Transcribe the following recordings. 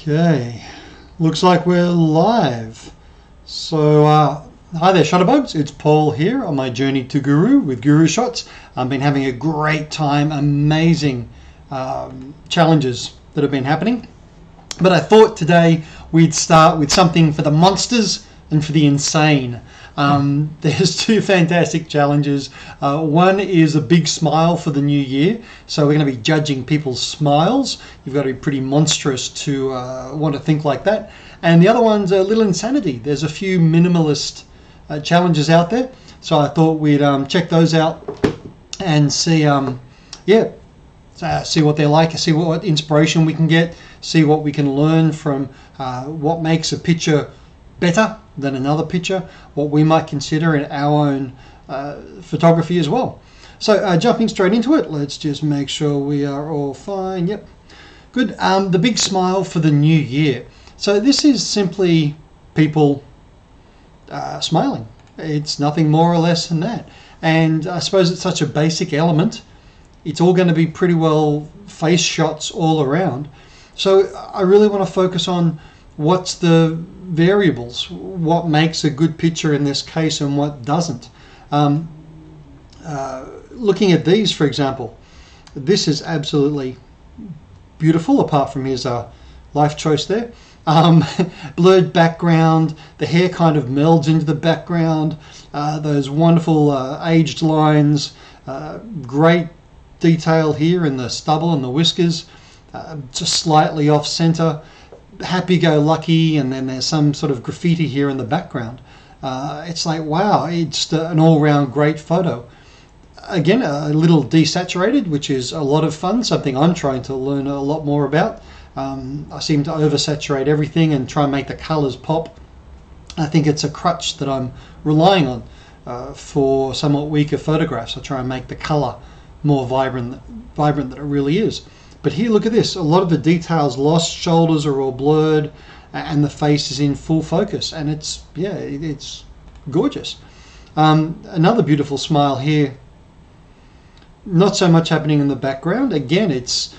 Okay, looks like we're live. So, hi there, Shutterbugs. It's Paul here on my journey to Guru with GuruShots. I've been having a great time, amazing challenges that have been happening. But I thought today we'd start with something for the monsters and for the insane. There's two fantastic challenges. One is a big smile for the new year. So we're going to be judging people's smiles. You've got to be pretty monstrous to want to think like that. And the other one's a little insanity. There's a few minimalist challenges out there. So I thought we'd check those out and see, see what they're like, see what inspiration we can get, see what we can learn from what makes a picture better than another picture, what we might consider in our own photography as well. So jumping straight into it, let's just make sure we are all fine. Yep, good. The big smile for the new year. So this is simply people smiling. It's nothing more or less than that. And I suppose it's such a basic element. It's all going to be pretty well face shots all around. So I really want to focus on what's the variables, what makes a good picture in this case and what doesn't. Looking at these, for example, this is absolutely beautiful apart from his life choice there. Blurred background, the hair kind of melds into the background, those wonderful aged lines, great detail here in the stubble and the whiskers, just slightly off center, happy-go-lucky, and then there's some sort of graffiti here in the background. It's like, wow, it's an all-round great photo. Again, a little desaturated, which is a lot of fun, something I'm trying to learn a lot more about. I seem to oversaturate everything and try and make the colors pop. I think it's a crutch that I'm relying on for somewhat weaker photographs. I try and make the color more vibrant than it really is. But here, look at this. A lot of the details lost, shoulders are all blurred, and the face is in full focus. And it's gorgeous. Another beautiful smile here. Not so much happening in the background. Again, it's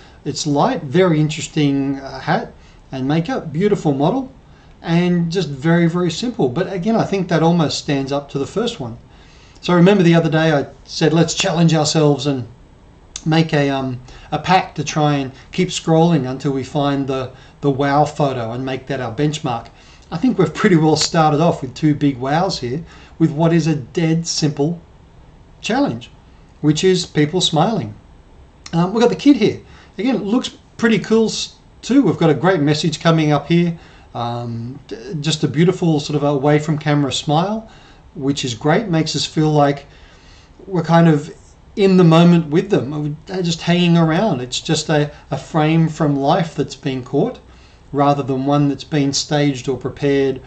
light, very interesting hat and makeup, beautiful model, and just very, very simple. But again, I think that almost stands up to the first one. So remember the other day I said let's challenge ourselves and make a pack to try and keep scrolling until we find the wow photo and make that our benchmark. I think we've pretty well started off with two big wows here with what is a dead simple challenge, which is people smiling. We've got the kid here. Again, it looks pretty cool too. We've got a great message coming up here. Just a beautiful sort of away from camera smile, which is great. Makes us feel like we're kind of in the moment with them, just hanging around. It's just a frame from life that's been caught rather than one that's been staged or prepared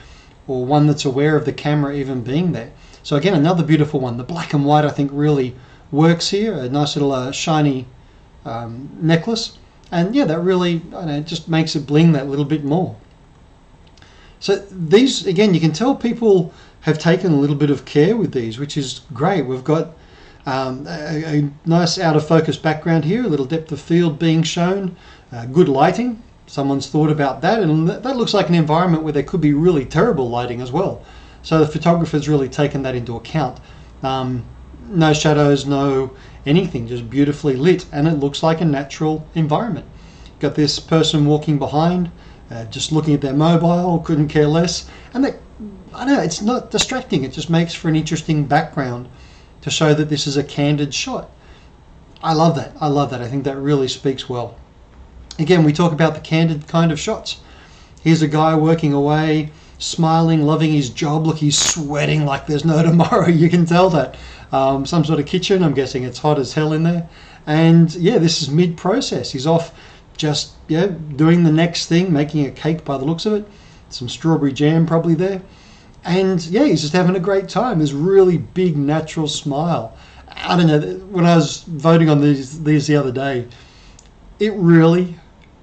or one that's aware of the camera even being there. So again, another beautiful one. The black and white I think really works here. A nice little shiny necklace, and yeah, that really just makes it bling that little bit more. So these, again, you can tell people have taken a little bit of care with these, which is great. We've got a nice out of focus background here, a little depth of field being shown, good lighting. Someone's thought about that, and that looks like an environment where there could be really terrible lighting as well. So the photographer's really taken that into account. No shadows, no anything, just beautifully lit, and it looks like a natural environment. Got this person walking behind, just looking at their mobile, couldn't care less, and that, I know, it's not distracting. It just makes for an interesting background to show that this is a candid shot. I love that. I love that. I think that really speaks well. Again, we talk about the candid kind of shots. Here's a guy working away, smiling, loving his job. Look, he's sweating like there's no tomorrow. You can tell that. Some sort of kitchen. I'm guessing it's hot as hell in there. And yeah, this is mid-process. He's off just doing the next thing, making a cake by the looks of it. Some strawberry jam probably there. And yeah, he's just having a great time. This really big natural smile. I don't know, when I was voting on these the other day, it really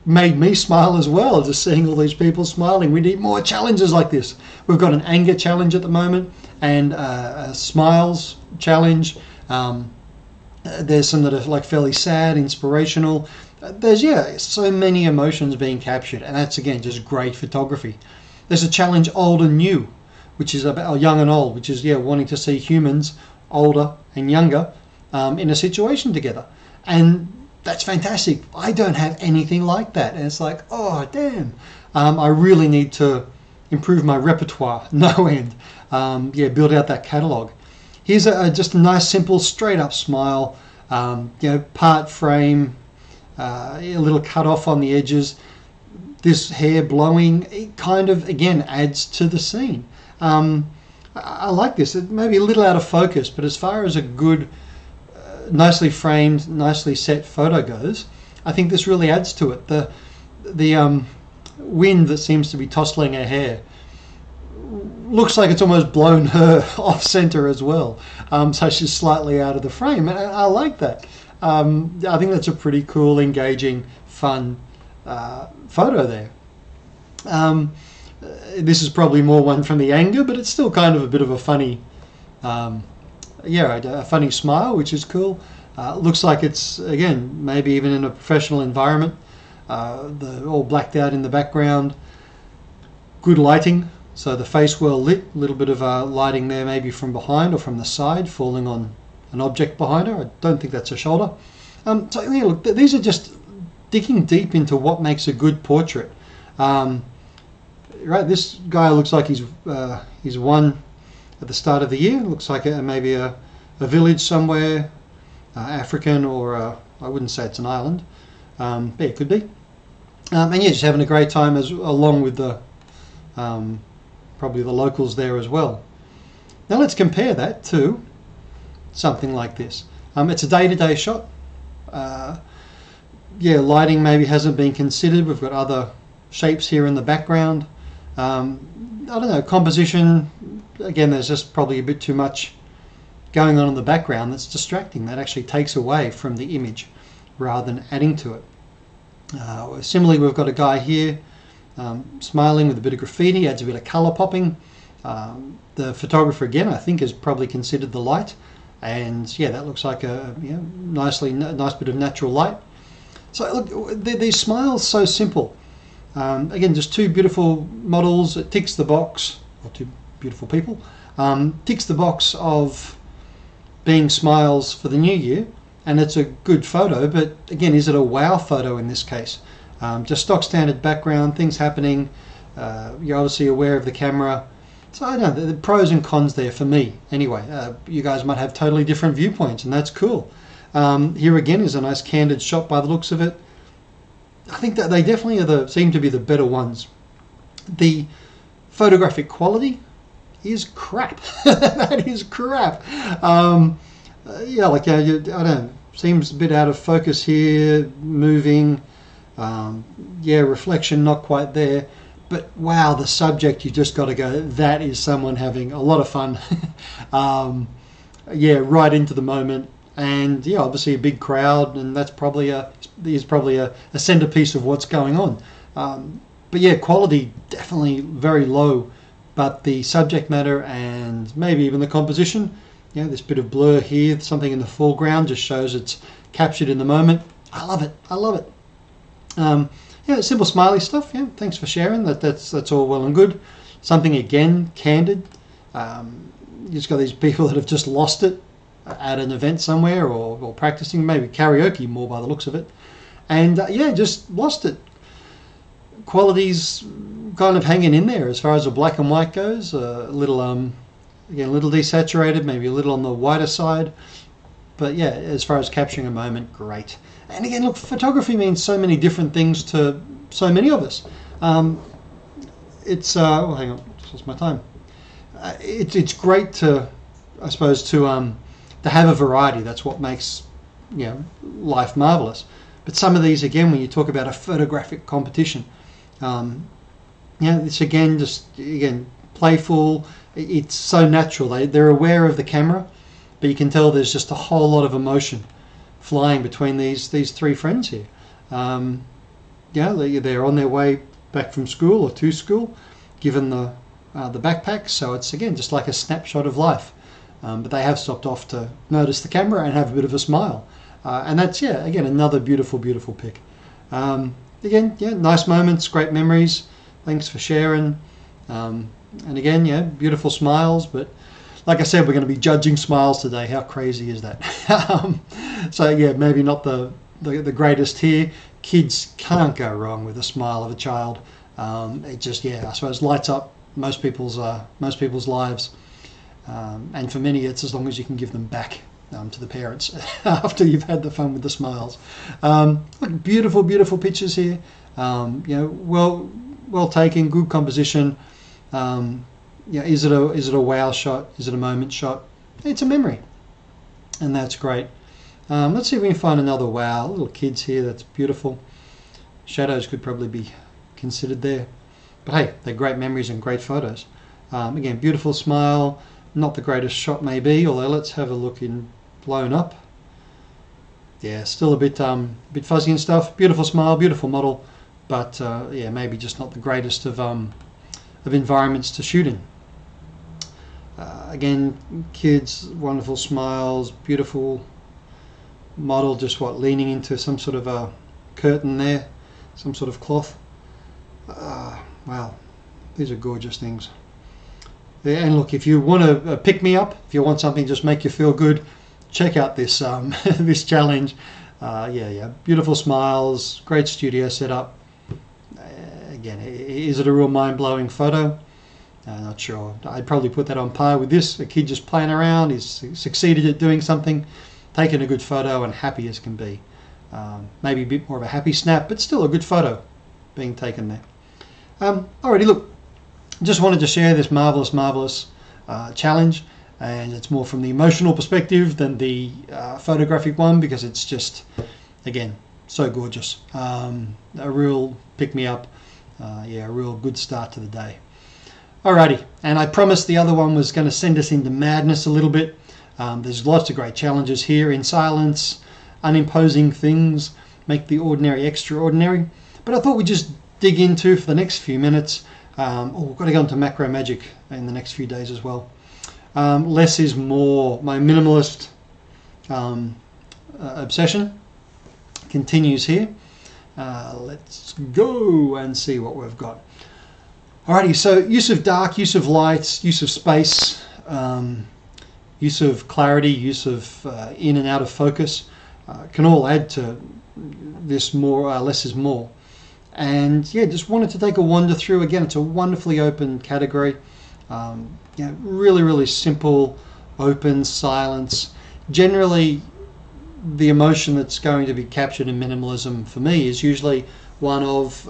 made me smile as well, just seeing all these people smiling. We need more challenges like this. We've got an anger challenge at the moment and a smiles challenge. There's some that are like fairly sad, inspirational. There's, yeah, so many emotions being captured, and that's again just great photography. There's a challenge, old and new, which is about young and old, which is, yeah, wanting to see humans older and younger in a situation together, and that's fantastic. I don't have anything like that, and it's like, oh damn, I really need to improve my repertoire, no end. Yeah, build out that catalogue. Here's just a nice, simple, straight up smile. Part frame, a little cut off on the edges. This hair blowing, it kind of, again, adds to the scene. I like this. It may be a little out of focus, but as far as a good, nicely framed, nicely set photo goes, I think this really adds to it. The wind that seems to be tossing her hair looks like it's almost blown her off center as well. So she's slightly out of the frame. And I like that. I think that's a pretty cool, engaging, fun photo there. This is probably more one from the anger, but it's still kind of a bit of a funny, a funny smile, which is cool. Looks like it's, again, maybe even in a professional environment. They're all blacked out in the background. Good lighting. So the face well lit, a little bit of lighting there maybe from behind or from the side, falling on an object behind her. I don't think that's a shoulder. So yeah, look, these are just digging deep into what makes a good portrait. Right, this guy looks like he's won at the start of the year. Looks like maybe a village somewhere, African, or I wouldn't say it's an island. Yeah, it could be. And yeah, just having a great time along with the probably the locals there as well. Now let's compare that to something like this. It's a day-to-day shot. Yeah, lighting maybe hasn't been considered. We've got other shapes here in the background. I don't know, composition, again, there's just probably a bit too much going on in the background that's distracting. That actually takes away from the image rather than adding to it. Similarly, we've got a guy here smiling with a bit of graffiti, adds a bit of colour popping. The photographer, again, I think has probably considered the light, and yeah, that looks like a nice bit of natural light. So look, these smiles so simple. Again, just two beautiful models. It ticks the box, or two beautiful people, ticks the box of being smiles for the new year, and it's a good photo. But again, is it a wow photo in this case? Just stock standard background, things happening. You're obviously aware of the camera. So I don't know, the pros and cons there for me. Anyway, you guys might have totally different viewpoints, and that's cool. Here again is a nice candid shot by the looks of it. I think that they definitely seem to be the better ones. The photographic quality is crap. That is crap. Yeah, like I don't know, seems a bit out of focus here, moving. Yeah, reflection not quite there. But wow, the subject, you just got to go, that is someone having a lot of fun. Yeah, right into the moment. And yeah, obviously a big crowd, and that's probably a centerpiece of what's going on. But yeah, quality definitely very low, but the subject matter and maybe even the composition, this bit of blur here, something in the foreground just shows it's captured in the moment. I love it. I love it. Yeah, simple smiley stuff. Yeah, thanks for sharing. That's all well and good. Something again candid. You just got these people that have just lost it at an event somewhere or practicing, maybe karaoke more by the looks of it, and yeah, just lost it. Quality's kind of hanging in there as far as the black and white goes. A little again, a little desaturated, maybe a little on the whiter side, but yeah, as far as capturing a moment, great. And again, look, photography means so many different things to so many of us. It's oh, hang on, just lost my time. It's great to, I suppose, to have a variety. That's what makes life marvelous. But some of these, again, when you talk about a photographic competition, it's again playful. It's so natural. They're aware of the camera, but you can tell there's just a whole lot of emotion flying between these three friends here. They're on their way back from school or to school, given the backpack. So it's again just like a snapshot of life. but they have stopped off to notice the camera and have a bit of a smile. And that's, yeah, again, another beautiful, beautiful pic. Again, yeah, nice moments, great memories. Thanks for sharing. And again, yeah, beautiful smiles. But like I said, we're going to be judging smiles today. How crazy is that? So yeah, maybe not the greatest here. Kids can't go wrong with the smile of a child. It just, yeah, I suppose lights up most people's lives. And for many, it's as long as you can give them back to the parents after you've had the fun with the smiles. Look, beautiful, beautiful pictures here. You know, well taken, good composition. Yeah, is it a wow shot? Is it a moment shot? It's a memory, and that's great. Let's see if we can find another wow. Little kids here. That's beautiful. Shadows could probably be considered there, but hey, they're great memories and great photos. Again, beautiful smile. Not the greatest shot maybe, although let's have a look in blown up. Yeah, still a bit fuzzy and stuff. Beautiful smile, beautiful model, but yeah, maybe just not the greatest of environments to shoot in. Again, kids, wonderful smiles, beautiful model, just leaning into some sort of a curtain there, some sort of cloth. Wow, these are gorgeous things. Yeah, and look, if you want to pick me up, if you want something just make you feel good, check out this this challenge. Yeah, beautiful smiles, great studio setup. Again, is it a real mind-blowing photo? Not sure. I'd probably put that on par with this. A kid just playing around, he's succeeded at doing something, taking a good photo and happy as can be. Maybe a bit more of a happy snap, but still a good photo being taken there. Alrighty, look, just wanted to share this marvelous challenge, and it's more from the emotional perspective than the photographic one, because it's just, again, so gorgeous. A real pick-me-up. Yeah, a real good start to the day. Alrighty, and I promised the other one was going to send us into madness a little bit. There's lots of great challenges here. In silence, unimposing things, make the ordinary extraordinary. But I thought we'd just dig into, for the next few minutes, we've got to go into macro magic in the next few days as well. Less is more. My minimalist obsession continues here. Let's go and see what we've got. Alrighty, so use of dark, use of lights, use of space, use of clarity, use of in and out of focus can all add to this more, less is more. And yeah, just wanted to take a wander through. Again, it's a wonderfully open category. Yeah, really simple, open, silence. Generally, the emotion that's going to be captured in minimalism for me is usually one of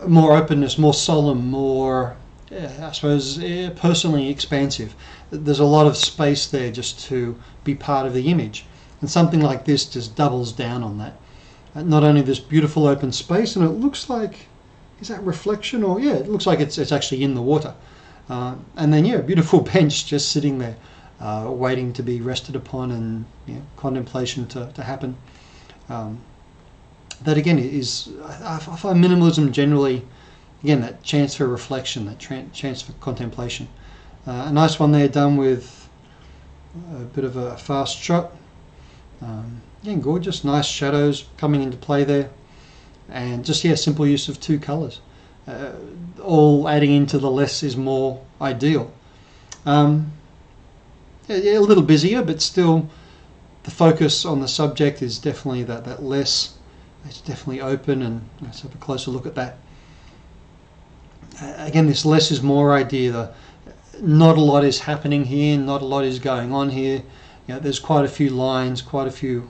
more openness, more solemn, more, I suppose, personally expansive. There's a lot of space there just to be part of the image. And something like this just doubles down on that. Not only this beautiful open space, and it looks like, is that reflection? Or yeah, it looks like it's actually in the water. And then yeah, beautiful bench just sitting there, waiting to be rested upon, and contemplation to happen. That again is, I find minimalism generally, again, that chance for reflection, that chance for contemplation. A nice one there done with a bit of a fast shot. Again, gorgeous, nice shadows coming into play there, and just simple use of two colours, all adding into the less is more ideal. A little busier, but still the focus on the subject is definitely that less. It's definitely open, and let's have a closer look at that. Again, this less is more idea. Not a lot is happening here, not a lot is going on here. There's quite a few lines, quite a few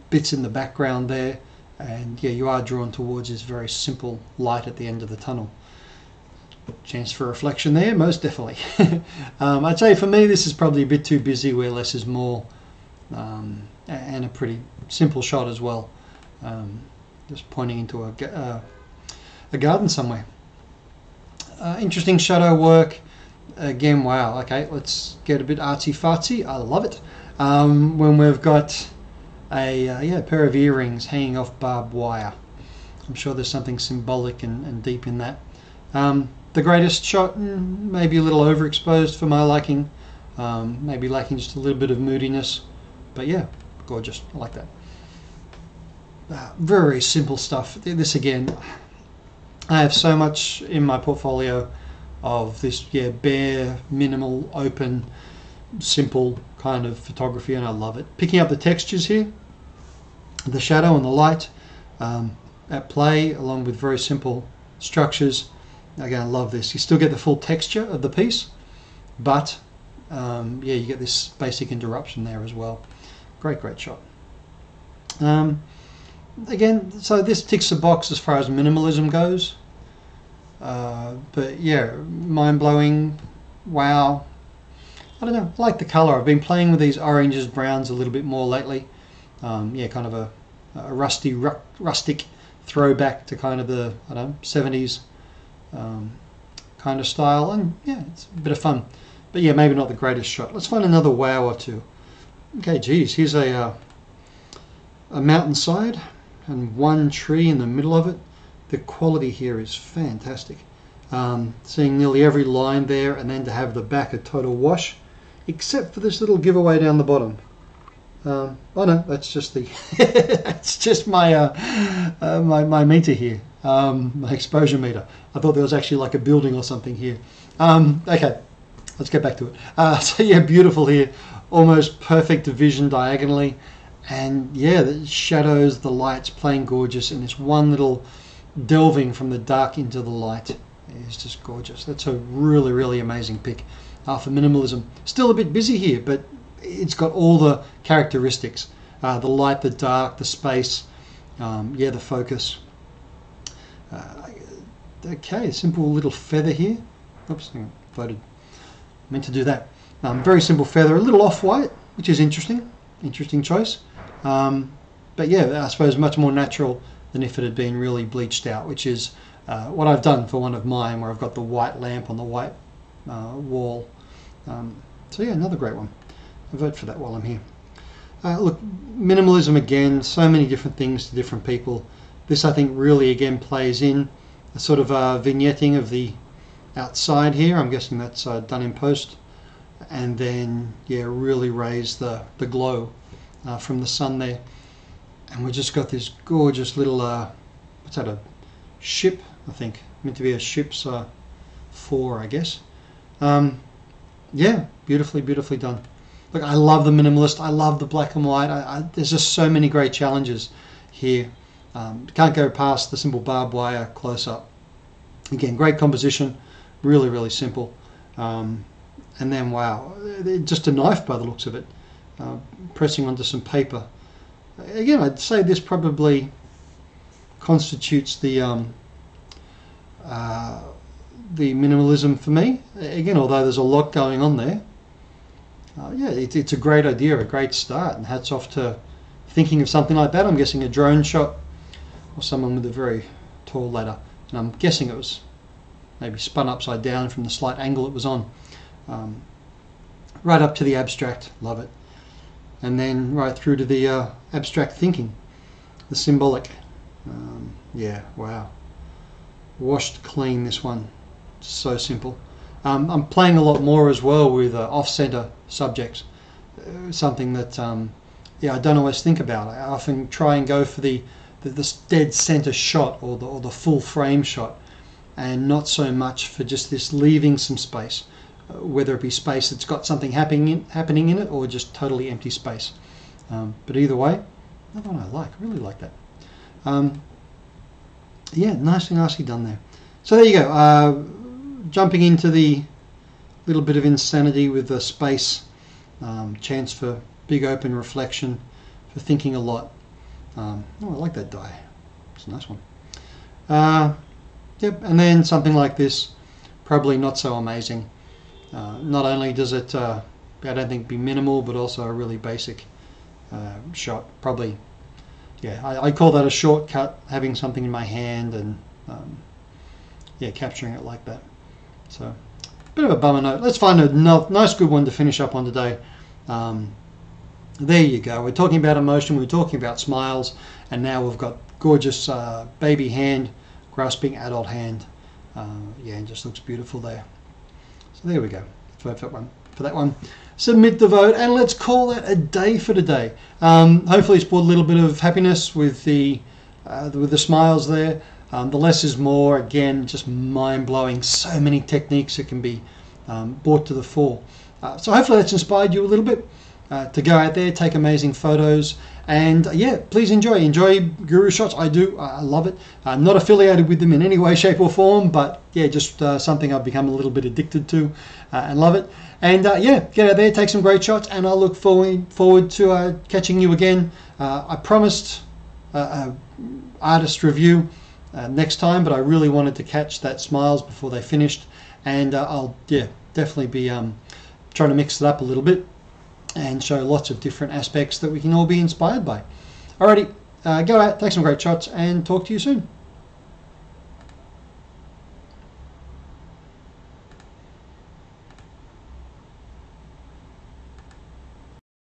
bits in the background there, and you are drawn towards this very simple light at the end of the tunnel. Chance for reflection there, most definitely. I'd say for me this is probably a bit too busy, where less is more, and a pretty simple shot as well, just pointing into a garden somewhere. Interesting shadow work. Again, wow, okay, let's get a bit artsy-fartsy. I love it. When we've got a pair of earrings hanging off barbed wire. I'm sure there's something symbolic and deep in that. the greatest shot, maybe a little overexposed for my liking, maybe lacking just a little bit of moodiness, but yeah, gorgeous. I like that. Very simple stuff. This again, I have so much in my portfolio of this, bare, minimal, open, simple kind of photography, and I love it. Picking up the textures here, the shadow and the light at play, along with very simple structures. Again, I love this. You still get the full texture of the piece, but you get this basic interruption there as well. Great shot. Again, so this ticks the box as far as minimalism goes. But yeah, mind-blowing. Wow. I don't know, I like the color. I've been playing with these oranges, browns a little bit more lately. Kind of a rustic throwback to kind of the, 70s kind of style, and yeah, it's a bit of fun. But yeah, maybe not the greatest shot. Let's find another wow or two. Okay, geez, here's a mountainside and one tree in the middle of it. The quality here is fantastic. Seeing nearly every line there, and then to have the back a total wash, except for this little giveaway down the bottom. Oh no, that's just the that's just my my meter here, my exposure meter. I thought there was actually like a building or something here. Okay, let's get back to it. So yeah, beautiful here, almost perfect division diagonally, and yeah, the shadows, the lights playing gorgeous, and this one little delving from the dark into the light is just gorgeous. That's a really amazing pick for minimalism. Still a bit busy here, but it's got all the characteristics, the light, the dark, the space, the focus. Okay, simple little feather here. Oops, voted. Meant to do that. Very simple feather, a little off-white, which is interesting choice. But yeah, I suppose much more natural than if it had been really bleached out, which is what I've done for one of mine, where I've got the white lamp on the white wall. So yeah, another great one. I vote for that while I'm here. Look, minimalism again, so many different things to different people. This I think really again plays in a sort of vignetting of the outside here. I'm guessing that's done in post. And then yeah, really raise the glow from the sun there. And we've just got this gorgeous little, what's that, a ship, I think. Meant to be a ship's fore, I guess. Yeah, beautifully done. Look, I love the minimalist. I love the black and white. There's just so many great challenges here. Can't go past the simple barbed wire close-up. Again, great composition, really simple. And then, wow, just a knife by the looks of it, pressing onto some paper. Again, I'd say this probably constitutes the minimalism for me. Again, although there's a lot going on there. Yeah, it's a great idea, a great start, and hats off to thinking of something like that. I'm guessing a drone shot or someone with a very tall ladder, and I'm guessing it was maybe spun upside down from the slight angle it was on. Right up to the abstract, love it, and then right through to the abstract thinking, the symbolic. Yeah, wow, washed clean, this one, so simple. I'm playing a lot more as well with off-center subjects, something that I don't always think about. I often try and go for the dead center shot or the full frame shot, and not so much for just this leaving some space, whether it be space that's got something happening in it or just totally empty space. But either way, another one I really like that. Yeah, nicely done there. So there you go. Jumping into the little bit of insanity with the space, chance for big open reflection, for thinking a lot. Oh, I like that die. It's a nice one. Yep, and then something like this, probably not so amazing. Not only does it, I don't think, be minimal, but also a really basic shot. Probably, yeah, I call that a shortcut, having something in my hand and capturing it like that. So, bit of a bummer note. Let's find a nice good one to finish up on today. There you go. We're talking about emotion, we're talking about smiles, and now we've got gorgeous baby hand grasping adult hand. Yeah, it just looks beautiful there. So there we go. Let's vote for that one. Submit the vote, and let's call that a day for today. Hopefully it's brought a little bit of happiness with the smiles there. The less is more. Again, just mind-blowing. So many techniques that can be brought to the fore. So hopefully that's inspired you a little bit to go out there, take amazing photos, and yeah, please enjoy GuruShots. I love it. I'm not affiliated with them in any way, shape or form, but yeah, just something I've become a little bit addicted to and love it. And yeah, get out there, take some great shots, and I'll look forward to catching you again. I promised an artist review next time, but I really wanted to catch that smiles before they finished, and I'll definitely be trying to mix it up a little bit and show lots of different aspects that we can all be inspired by. Alrighty, go out, take some great shots, and talk to you soon.